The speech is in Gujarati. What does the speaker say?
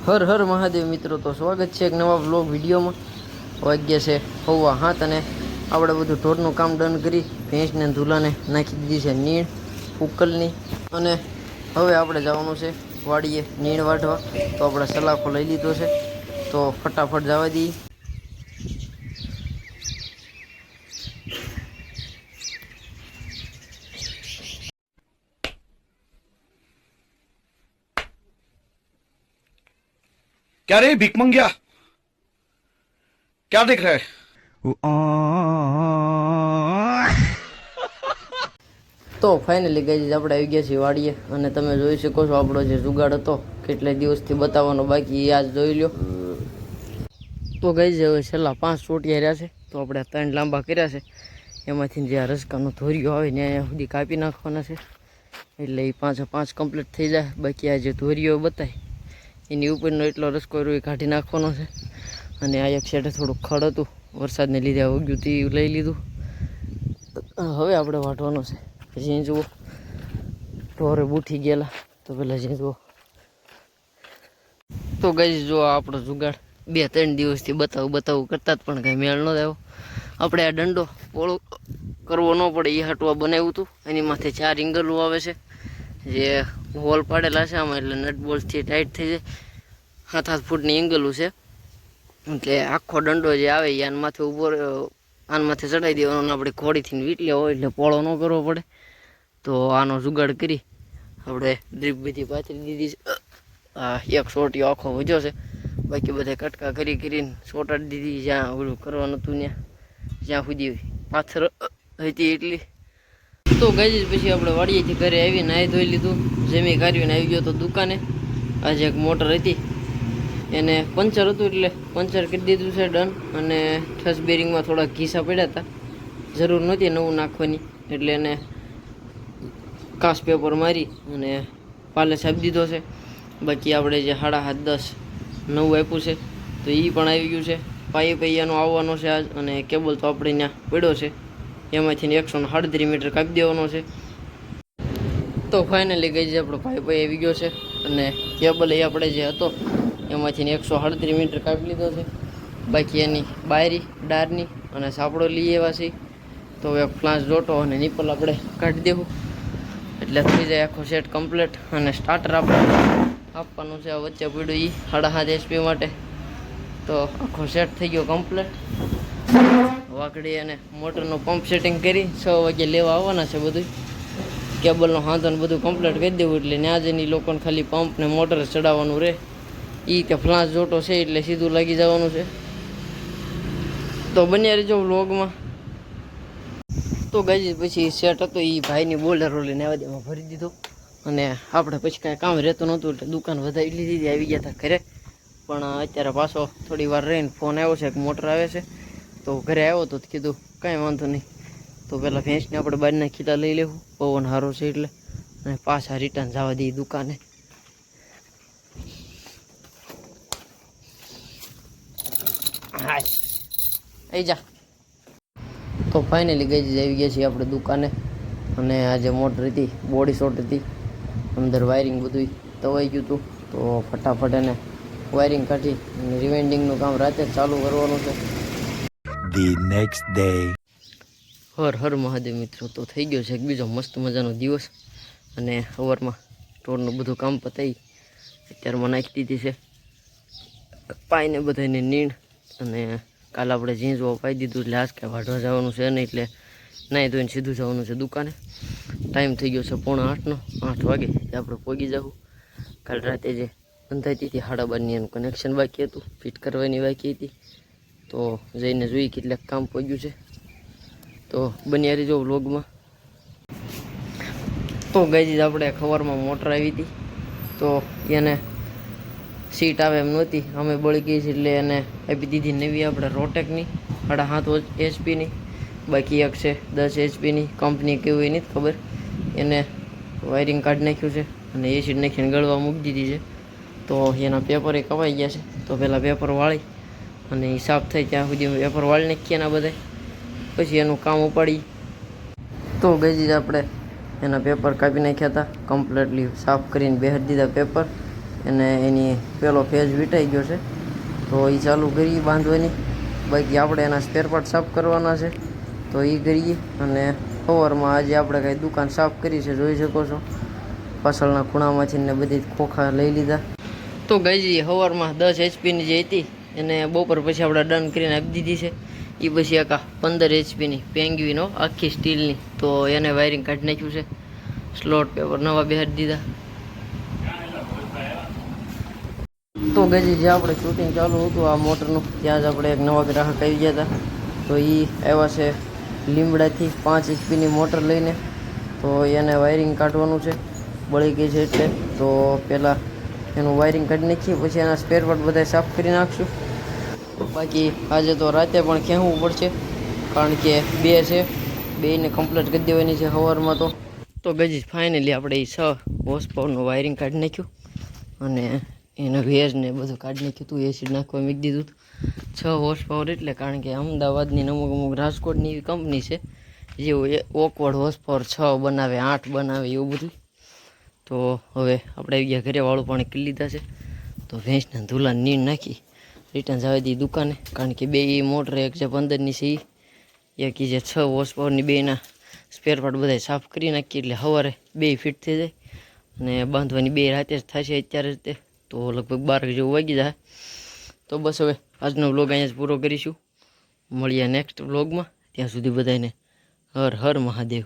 હર હર મહાદેવ મિત્રો, તો સ્વાગત છે એક નવા વ્લોગ વિડીયોમાં. વાગ્યા છે 7:15 અને આપણે બધું ઢોરનું કામ ડન કરી ભેંસને ધૂલાને નાખી દીધી છે નીણ ઉકલની. અને હવે આપણે જવાનું છે વાડીએ નીણ વાઢવા. તો આપણે સલાખો લઈ લીધો છે, તો ફટાફટ જવા દઈએ. क्या रे भीख मंगिया, क्या देख रहा है? તો ફાઇનલી ગઈ આપણે આવી ગયા છીએ વાડીએ. અને તમે જોઈ શકો છો આપણો જે જુગાડ હતો કેટલાય દિવસથી બતાવવાનો બાકી, એ આજ જોઈ લ્યો. તો ગઈ છે હવે છેલ્લા 5 ચોટિયા રહ્યા છે, તો આપણે 3 લાંબા કર્યા છે. એમાંથી જે આ રસકાનો ધોરિયો આવે ને અહીંયા સુધી કાપી નાખવાના છે, એટલે એ 5 કમ્પ્લીટ થઈ જાય. બાકી આ જે ધોરિયો બતાય એની ઉપરનો એટલો રસકો એ કાઢી નાખવાનો છે. અને આ એક સાઈડે થોડુંક ખડ હતું, વરસાદને લીધે ઉગ્યું તે લઈ લીધું. હવે આપણે વાઢવાનો છે. પછી જુઓ ઢોરે બૂઠી ગયેલા, તો પેલા જે જુઓ. તો ગઈ જો આપણો જુગાડ 2-3 દિવસથી બતાવું કરતા જ પણ કાંઈ મેળ ન આવ્યો. આપણે આ દંડો પોળો કરવો ન પડે એ હાટવા બનાવ્યું હતું. એની માથે 4 ઇંગલું આવે છે, જે હોલ પાડેલા છે આમાં, એટલે નટ બોલ્ટથી ટાઈટ થઈ જાય. 7-7 ફૂટની એંગલું છે, એટલે આખો દંડો જે આવે એ આન માથે ઊભો આન માથે ચડાવી દેવાનો. આપણે ઘોડીથી વીટલ્યા હોય એટલે પોળો ન કરવો પડે. તો આનો જુગાડ કરી આપણે ડ્રીપ બધી પાથરી દીધી છે. આ એક સોટીઓ આખો વધ્યો છે, બાકી બધા કટકા કરીને સોટાડી દીધી. જ્યાં ઓલું કરવાનું હતું જ્યાં સુધી પાથર હતી એટલી. તો ગઈ પછી આપણે વાડીએથી ઘરે આવી નાહી ધોઈ લીધું, જમી કાઢીને આવી ગયો તો દુકાને. આજે એક મોટર હતી એને પંચર હતું, એટલે પંચર કરી દીધું છે ડન. અને ઠસ બેરિંગમાં થોડા ઘીસા પડ્યા હતા, જરૂર નહોતી નવું નાખવાની, એટલે એને કાચ પેપર મારી અને પાલેસ આપી દીધો છે. બાકી આપણે જે 7.5-10 નવું આપ્યું છે, તો એ પણ આવી ગયું છે. પાઇપ અહીંયાનો આવવાનો છે આજ, અને કેબલ તો આપણે ત્યાં પડ્યો છે, એમાંથી 137 મીટર કાપી દેવાનો છે. તો ફાઇનલી ગઈ જે આપણો પાઇપ આવી ગયો છે, અને કેબલ એ આપણે જે હતો એમાંથી 137 મીટર કાપી લીધો છે. બાકી એની બાયરી ડારની અને સાપડો લઈ આવ્યા છે. તો હવે ફ્લાંસ જોટો અને નિપલ આપણે કાઢી દેવું, એટલે થઈ જાય આખો સેટ કમ્પ્લીટ. અને સ્ટાર્ટર આપણે આપવાનું છે, વચ્ચે પડ્યું એ 7.5 HP માટે. તો આખો સેટ થઈ ગયો કમ્પ્લીટ. વાકડી અને મોટરનું પંપ સેટિંગ કરી 6 વાગે લેવા આવવાના છે. બધું કેબલનો હાથો ને બધું કમ્પ્લીટ કરી દેવું, એટલે ત્યાં જઈને લોકોને ખાલી પંપ ને મોટર ચડાવવાનું રહે. એ કે ફ્લાંસ જોટો છે એટલે સીધું લાગી જવાનું છે. તો બન્યા રહેજો વ્લોગમાં. તો ગઈ પછી સેટ હતો એ ભાઈની બોલેરો લઈને આવ્યા એમાં ભરી દીધો. અને આપણે પછી કાંઈ કામ રહેતું નહોતું, એટલે દુકાન વધારી લીધી, આવી ગયા હતા ઘરે. પણ અત્યારે પાછો થોડી વાર રહીને ફોન આવ્યો છે કે મોટર આવે છે. તો ઘરે આવ્યો તો કીધું કાંઈ વાંધો નહીં, તો પહેલાં ભેંસને આપણે બહારના ખીલા લઈ લેવું, પવન સારો છે એટલે. અને પાછા રિટર્ન જવા દઈએ દુકાને. હા આવી જા. તો ફાઇનલી ગઈ આવી ગયા છીએ આપણે દુકાને. અને આ જે મોટર હતી બોડી શોર્ટ હતી, અંદર વાયરિંગ બધું તવાઈ ગયું હતું. તો ફટાફટ એને વાયરિંગ કાઢી અને રિવાઇન્ડિંગનું કામ રાતે જ ચાલુ કરવાનું છે. The next day. Har Har Mahadev મિત્રો, તો થઈ ગયો છે એક બીજો મસ્ત મજાનો દિવસ. અને સવારમાં ઢોરનું બધું કામ પતાવી અત્યારમાં નાખી દીધી છે પાઈને બધાને નીણ. અને કાલે આપણે ઝીંઝવા પાઈ દીધું, એટલે આજ કાંઈ વાઢવા જવાનું છે નહીં, એટલે નાહી ધોઈને સીધું જવાનું છે દુકાને. ટાઈમ થઈ ગયો છે 7:45નો, 8 વાગે આપણે પહોંચી જવું. કાલ રાતે જે બંધાઈ હતી 12:30 એનું કનેક્શન બાકી હતું, ફિટ કરવાની બાકી હતી. તો જઈને જોઈ કેટલાક કામ પહોંચ્યું છે. તો બન્યા રહેજો વ્લોગમાં. તો ગઈ આપણે સવારમાં મોટર આવી હતી, તો એને સીટ આવે એમ નહોતી, અમે બળી ગઈ છે, એટલે એને આપી દીધી નવી આપણે રોટેકની 7.5 HPની. બાકી એક છે 10 HPની, કંપની કેવું એ નથી ખબર. એને વાયરિંગ કાઢી નાખ્યું છે અને એસિડ નાખીને ગળવા મૂકી દીધી છે. તો એના પેપર એ કવાઈ ગયા છે, તો પહેલાં પેપર વાળી અને એ સાફ થાય ત્યાં સુધી પેપર વાળી નાખીએ એના બધા, પછી એનું કામ ઉપાડી. તો ગઈ આપણે એના પેપર કાપી નાખ્યા હતા, કમ્પ્લીટલી સાફ કરીને બેહાડી દીધા પેપર. અને એની પેલો ફેજ વીટાઈ ગયો છે, તો એ ચાલુ કરીએ બાંધવાની. બાકી આપણે એના સ્પેર પાર્ટ સાફ કરવાના છે, તો એ કરીએ. અને સવારમાં આજે આપણે કાંઈ દુકાન સાફ કરી છે, જોઈ શકો છો. પાછળના ખૂણામાંથી ને બધી ખોખા લઈ લીધા. તો ગઈ સવારમાં 10 HP જે હતી એને બપોર પછી આપણે ડન કરીને આપી દીધી છે. એ પછી એક 15 HP પેંગ્વીનો આખી સ્ટીલની, તો એને વાયરિંગ કાઢી નાખ્યું છે. સ્લોટ પેપર નવા બેહાડી દીધા. તો ગઈ જે આપણે શૂટિંગ ચાલુ હતું આ મોટરનું, ત્યાં જ આપણે એક નવા ગ્રાહક આવી ગયા હતા. તો એ આવ્યા છે લીમડાથી 5 HP મોટર લઈને. તો એને વાયરિંગ કાઢવાનું છે, બળી ગઈ છે એટલે. તો પહેલાં એનું વાયરિંગ કાઢી નાખીએ, પછી એના સ્પેર પાર્ટ બધા સાફ કરી નાખશું. બાકી આજે તો રાતે પણ ખેંચવું પડશે, કારણ કે 2 છે, 2ને કમ્પ્લીટ કરી દેવાની છે સવારમાં. તો ગઈ ફાઇનલી આપણે એ 6 હોર્સ પાવરનું વાયરિંગ કાઢી નાખ્યું, અને એને વેજ ને બધું કાઢી નાખ્યું હતું. એસિડ નાખવા મૂકી દીધું. 6 હોર્સ પાવર એટલે કારણ કે અમદાવાદની અમુક રાજકોટની એવી કંપની છે જેવું ઓકવર્ડ હોર્સ પાવર 6 બનાવે, 8 બનાવે, એવું બધું. તો હવે આપણે આવી ગયા ઘરે, વાળું પાણી કરી લીધા છે. તો ભેંસના ધૂલા નીણ નાખી રિટર્ન જવા દી દુકાને, કારણ કે 2 મોટર, એક જે 15ની છે એ, એક જે 6 હોર્સ પાવરની, 2ના સ્પેર પાર્ટ બધા સાફ કરી નાખીએ એટલે સવારે 2 ફિટ થઈ જાય. અને બાંધવાની 2 રાતે જ થશે અત્યારે તે, તો લગભગ 12 જેવું વાગી જાય. તો બસ હવે આજનો વ્લોગ અહીંયા જ પૂરો કરીશું. મળીએ નેક્સ્ટ વ્લોગમાં. ત્યાં સુધી બધાને હર હર મહાદેવ.